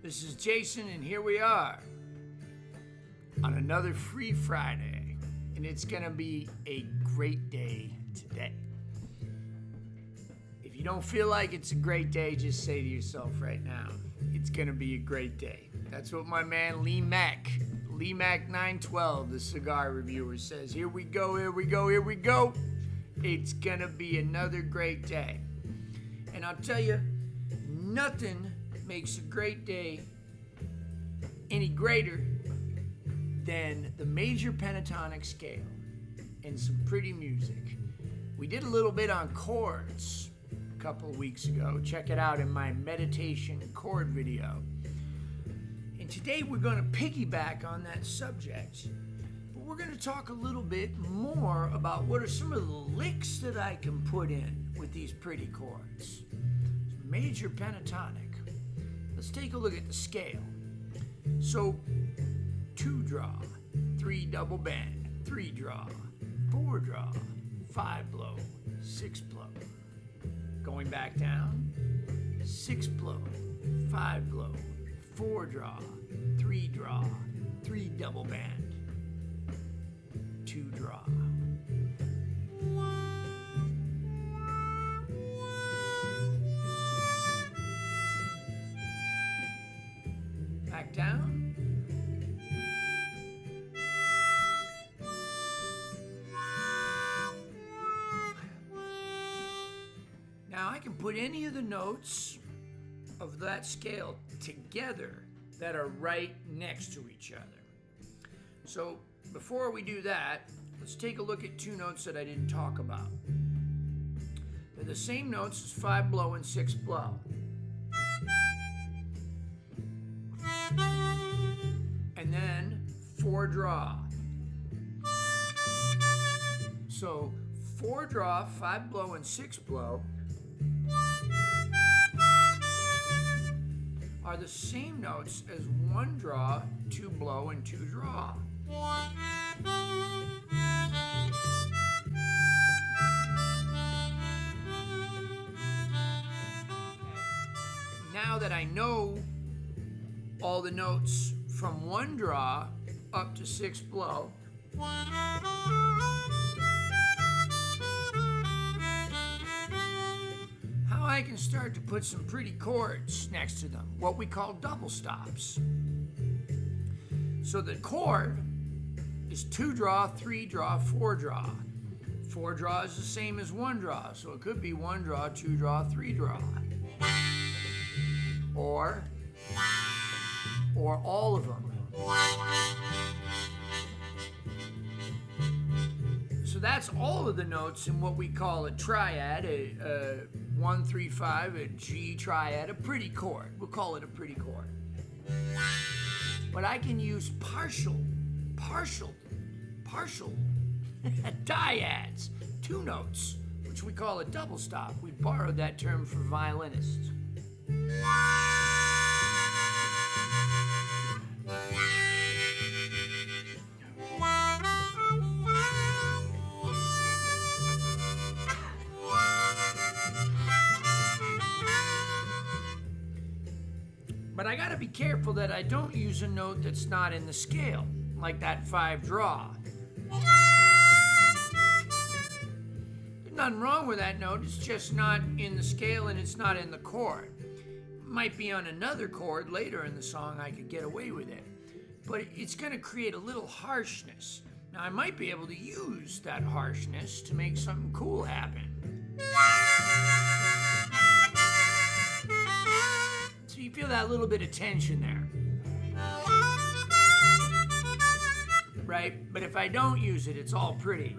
This is Jason, and here we are on another Free Friday, and it's gonna be a great day today. If you don't feel like it's a great day, just say to yourself right now, it's gonna be a great day. That's what my man Lee Mack 912, the cigar reviewer, says. Here we go, here we go, here we go. It's gonna be another great day. And I'll tell you, nothing makes a great day any greater than the major pentatonic scale and some pretty music. We did a little bit on chords a couple of weeks ago. Check it out in my meditation chord video. And today we're going to piggyback on that subject, but we're going to talk a little bit more about what are some of the licks that I can put in with these pretty chords. Major pentatonic. Let's take a look at the scale. So, 2 draw, 3 double band, 3 draw, 4 draw, 5 blow, 6 blow. Going back down, 6 blow, 5 blow, 4 draw, 3 draw, 3 double band, 2 draw. Back down. Now I can put any of the notes of that scale together that are right next to each other. So before we do that, let's take a look at 2 notes that I didn't talk about. They're the same notes as 5 blow and 6 blow. And then 4 draw. So 4 draw, 5 blow, and 6 blow are the same notes as 1 draw, 2 blow, and 2 draw. Now that I know all the notes from 1 draw up to 6 blow, how I can start to put some pretty chords next to them, what we call double stops. So the chord is 2 draw, 3 draw, 4 draw. 4 draw is the same as 1 draw, so it could be 1 draw, 2 draw, 3 draw. Or all of them. So that's all of the notes in what we call a triad, a 1, 3, 5, a G triad, a pretty chord. We'll call it a pretty chord. But I can use partial dyads, 2 notes, which we call a double stop. We borrowed that term for violinists. But I gotta be careful that I don't use a note that's not in the scale, like that 5 draw. There's nothing wrong with that note, it's just not in the scale and it's not in the chord. It might be on another chord later in the song, I could get away with it. But it's gonna create a little harshness. Now I might be able to use that harshness to make something cool happen. So you feel that little bit of tension there. Right? But if I don't use it, it's all pretty.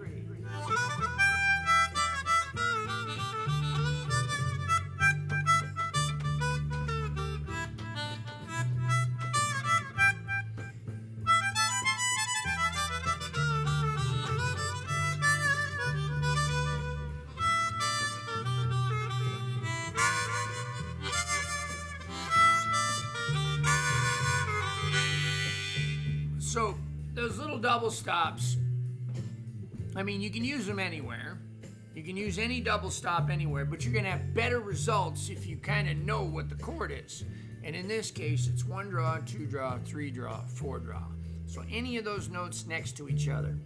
So those little double stops, I mean, you can use them anywhere. You can use any double stop anywhere, but you're going to have better results if you kind of know what the chord is. And in this case, it's 1 draw, 2 draw, 3 draw, 4 draw. So any of those notes next to each other.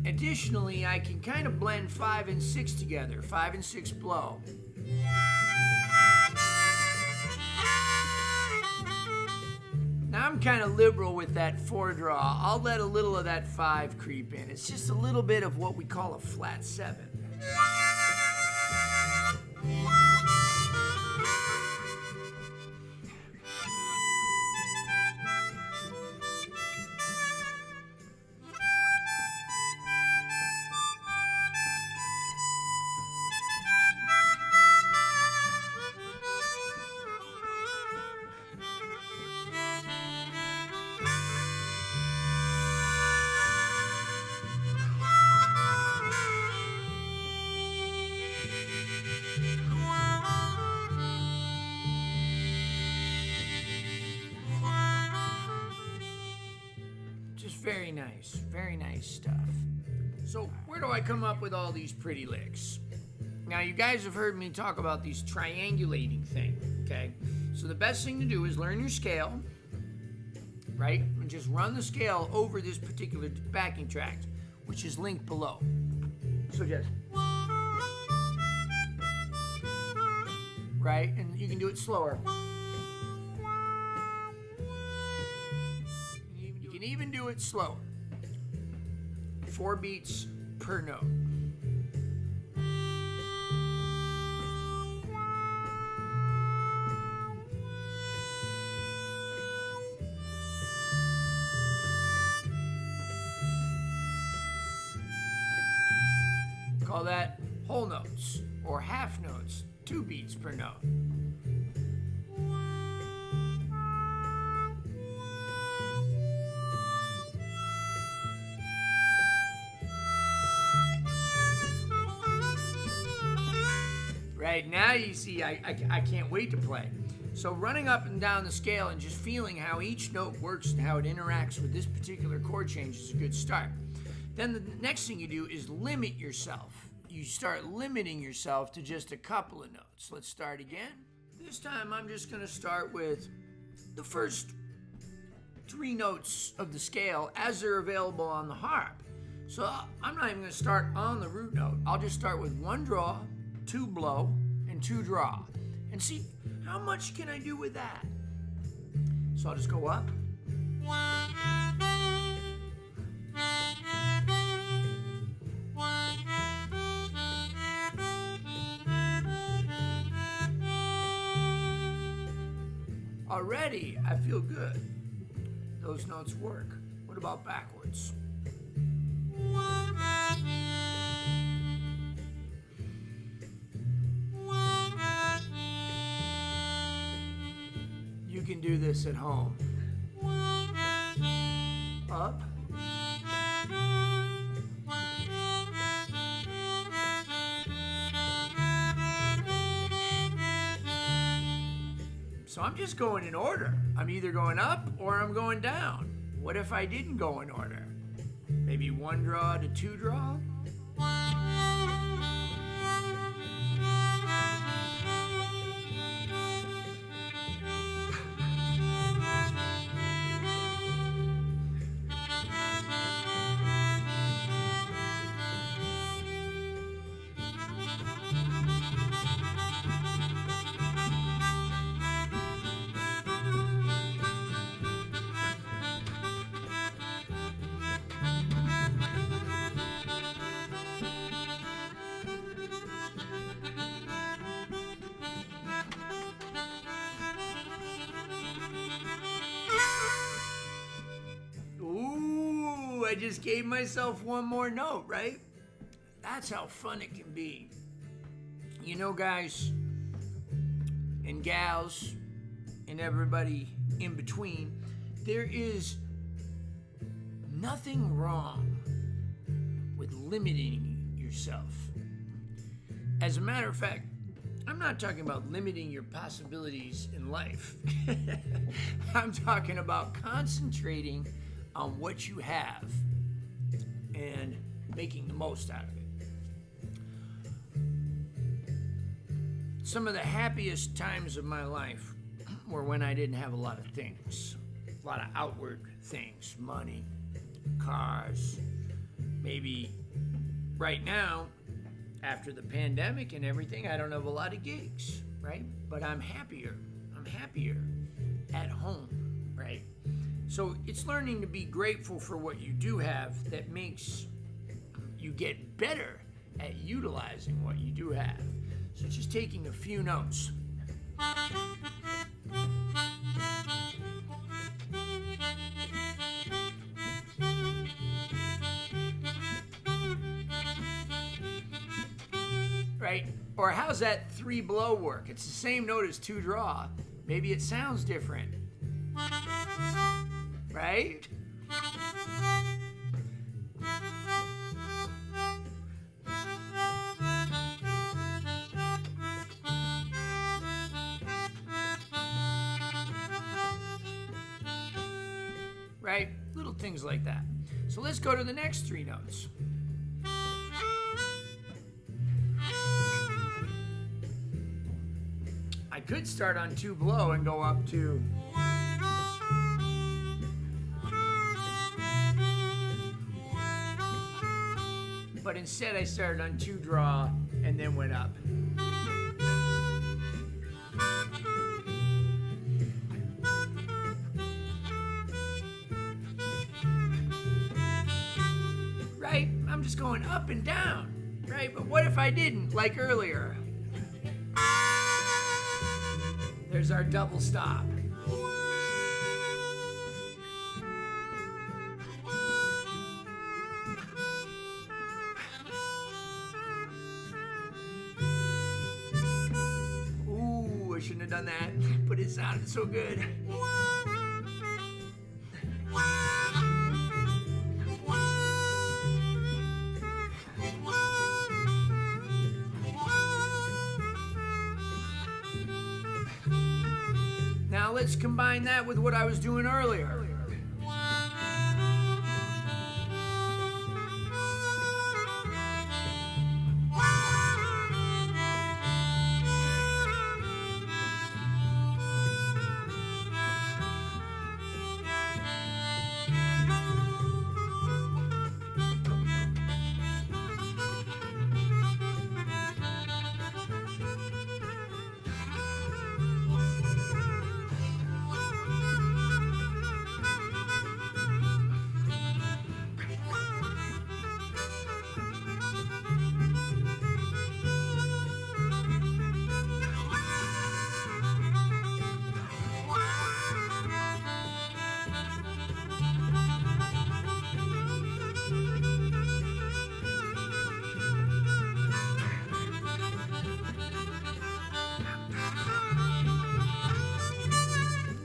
Additionally, I can kind of blend 5 and 6 together, 5 and 6 blow. Now I'm kind of liberal with that 4 draw. I'll let a little of that 5 creep in. It's just a little bit of what we call a flat 7. Very nice stuff. So where do I come up with all these pretty licks? Now you guys have heard me talk about these triangulating thing, okay? So the best thing to do is learn your scale, right? And just run the scale over this particular backing track, which is linked below. So just, right? And you can do it slower. You can even do it slower. 4 beats per note. Call that whole notes or half notes, 2 beats per note. Right, now you see I can't wait to play. So running up and down the scale and just feeling how each note works and how it interacts with this particular chord change is a good start. Then the next thing you do is limit yourself. You start limiting yourself to just a couple of notes. Let's start again. This time I'm just going to start with the first 3 notes of the scale as they're available on the harp. So I'm not even going to start on the root note. I'll just start with 1 draw, 2 blow, and 2 draw. And see, how much can I do with that? So I'll just go up. Already, I feel good. Those notes work. What about backwards? You can do this at home. Up. So I'm just going in order. I'm either going up or I'm going down. What if I didn't go in order? Maybe 1 draw to 2 draw? I just gave myself 1 more note, right? That's how fun it can be. You know, guys and gals and everybody in between, there is nothing wrong with limiting yourself. As a matter of fact, I'm not talking about limiting your possibilities in life. I'm talking about concentrating on what you have and making the most out of it. Some of the happiest times of my life were when I didn't have a lot of things, a lot of outward things, money, cars. Maybe right now, after the pandemic and everything, I don't have a lot of gigs, right? But I'm happier at home, right? So it's learning to be grateful for what you do have that makes you get better at utilizing what you do have. So just taking a few notes. Right? Or how's that 3 blow work? It's the same note as 2 draw. Maybe it sounds different. Right? Right? Little things like that. So let's go to the next 3 notes. I could start on 2 blow and go up to. But instead I started on 2 draw and then went up. Right? I'm just going up and down, right? But what if I didn't, like earlier? There's our double stop. Ooh, I shouldn't have done that, but it sounded so good. Now let's combine that with what I was doing earlier.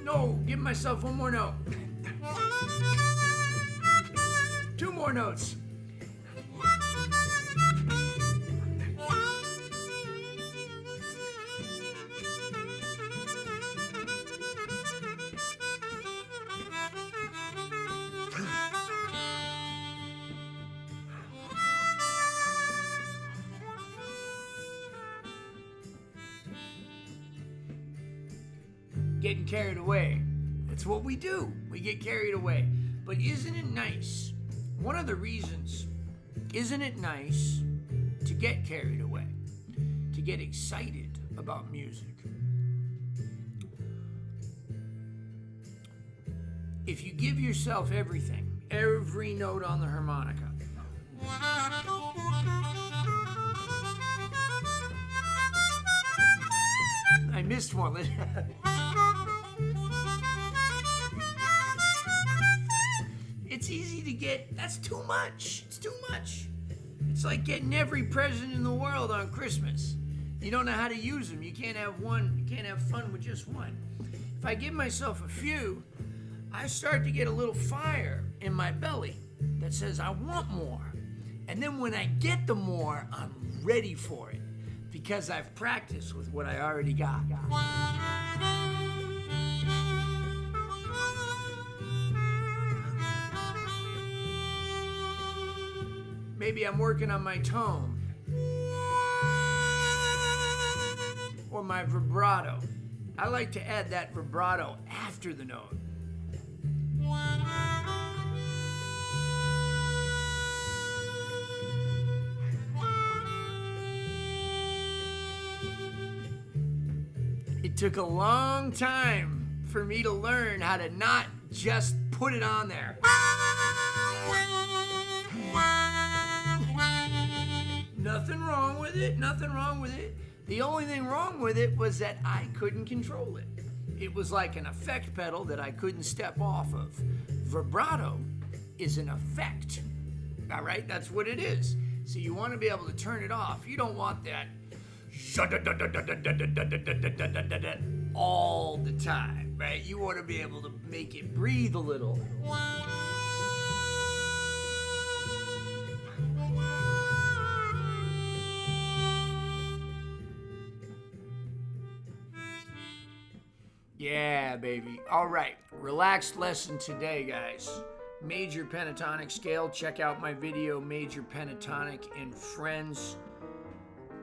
No, give myself one more note. 2 more notes. Getting carried away. That's what we do. We get carried away. But isn't it nice? One of the reasons, isn't it nice to get carried away? To get excited about music? If you give yourself everything, every note on the harmonica, I missed one. It's easy to get, that's too much. It's too much. It's like getting every present in the world on Christmas. You don't know how to use them. You can't have one, you can't have fun with just one. If I give myself a few, I start to get a little fire in my belly that says I want more. And then when I get the more, I'm ready for it because I've practiced with what I already got. Maybe I'm working on my tone or my vibrato. I like to add that vibrato after the note. It took a long time for me to learn how to not just put it on there. Nothing wrong with it, nothing wrong with it. The only thing wrong with it was that I couldn't control it. It was like an effect pedal that I couldn't step off of. Vibrato is an effect, all right? That's what it is. So you want to be able to turn it off. You don't want that all the time, right? You want to be able to make it breathe a little. Yeah, baby. All right, relaxed lesson today, guys. Major pentatonic scale. Check out my video, Major Pentatonic and Friends.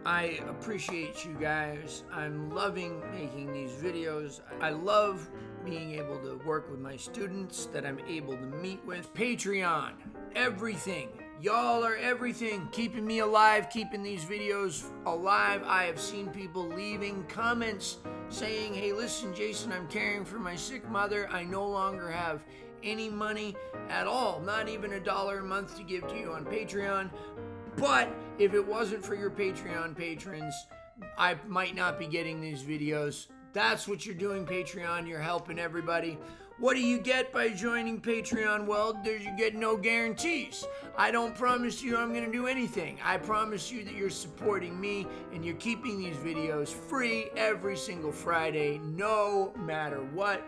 I appreciate you guys. I'm loving making these videos. I love being able to work with my students that I'm able to meet with. Patreon, everything. Y'all are everything, keeping me alive, keeping these videos alive. I have seen people leaving comments saying, hey, listen, Jason, I'm caring for my sick mother. I no longer have any money at all, not even $1 a month to give to you on Patreon. But if it wasn't for your Patreon patrons, I might not be getting these videos. That's what you're doing, Patreon. You're helping everybody. What do you get by joining Patreon? Well, you get no guarantees. I don't promise you I'm going to do anything. I promise you that you're supporting me and you're keeping these videos free every single Friday, no matter what.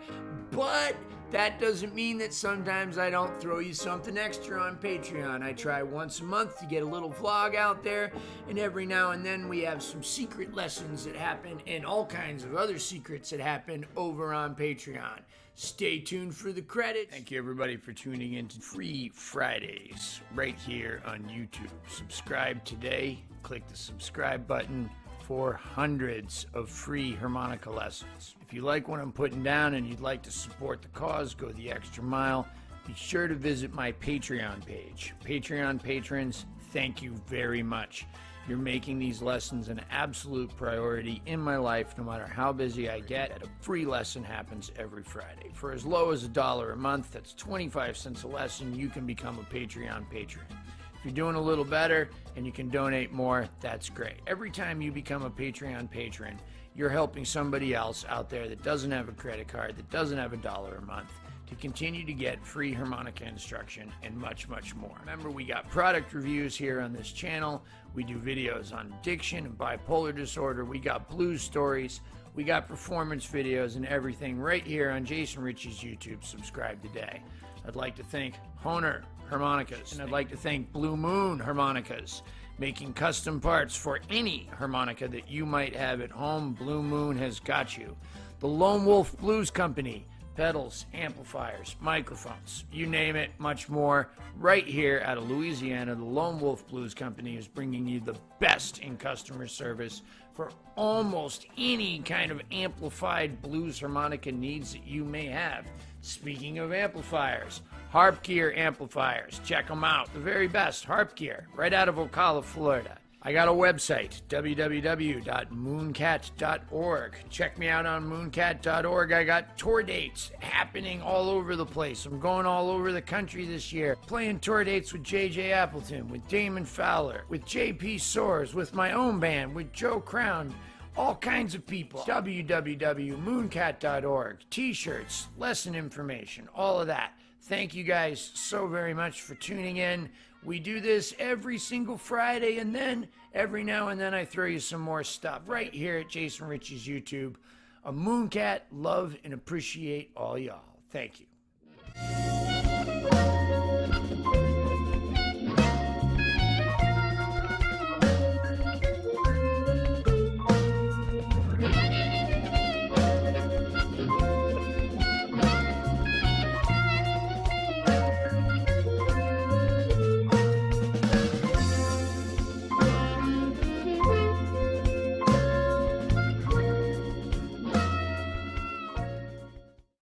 But that doesn't mean that sometimes I don't throw you something extra on Patreon. I try once a month to get a little vlog out there, and every now and then we have some secret lessons that happen and all kinds of other secrets that happen over on Patreon. Stay tuned for the credits. Thank you, everybody, for tuning in to Free Fridays right here on YouTube. Subscribe today. Click the subscribe button for hundreds of free harmonica lessons. If you like what I'm putting down and you'd like to support the cause, go the extra mile, be sure to visit my Patreon page. Patreon patrons, thank you very much. You're making these lessons an absolute priority in my life. No matter how busy I get, a free lesson happens every Friday. For as low as $1 a month, that's 25 cents a lesson, you can become a Patreon patron. If you're doing a little better and you can donate more, that's great. Every time you become a Patreon patron, you're helping somebody else out there that doesn't have a credit card, that doesn't have $1 a month, to continue to get free harmonica instruction and much, much more. Remember, we got product reviews here on this channel. We do videos on addiction and bipolar disorder. We got blues stories. We got performance videos and everything right here on Jason Ricci's YouTube. Subscribe today. I'd like to thank Hohner Harmonicas, and I'd like to thank Blue Moon Harmonicas, making custom parts for any harmonica that you might have at home. Blue Moon has got you. The Lone Wolf Blues Company, pedals, amplifiers, microphones, you name it, much more. Right here out of Louisiana, the Lone Wolf Blues Company is bringing you the best in customer service for almost any kind of amplified blues harmonica needs that you may have. Speaking of amplifiers, Harp Gear amplifiers, check them out. The very best Harp Gear, right out of Ocala, Florida. I got a website, www.mooncat.org. Check me out on mooncat.org. I got tour dates happening all over the place. I'm going all over the country this year. Playing tour dates with J.J. Appleton, with Damon Fowler, with J.P. Soares, with my own band, with Joe Crown, all kinds of people. www.mooncat.org. T-shirts, lesson information, all of that. Thank you guys so very much for tuning in. We do this every single Friday, and then every now and then I throw you some more stuff right here at Jason Ricci's YouTube. A Mooncat, love and appreciate all y'all. Thank you.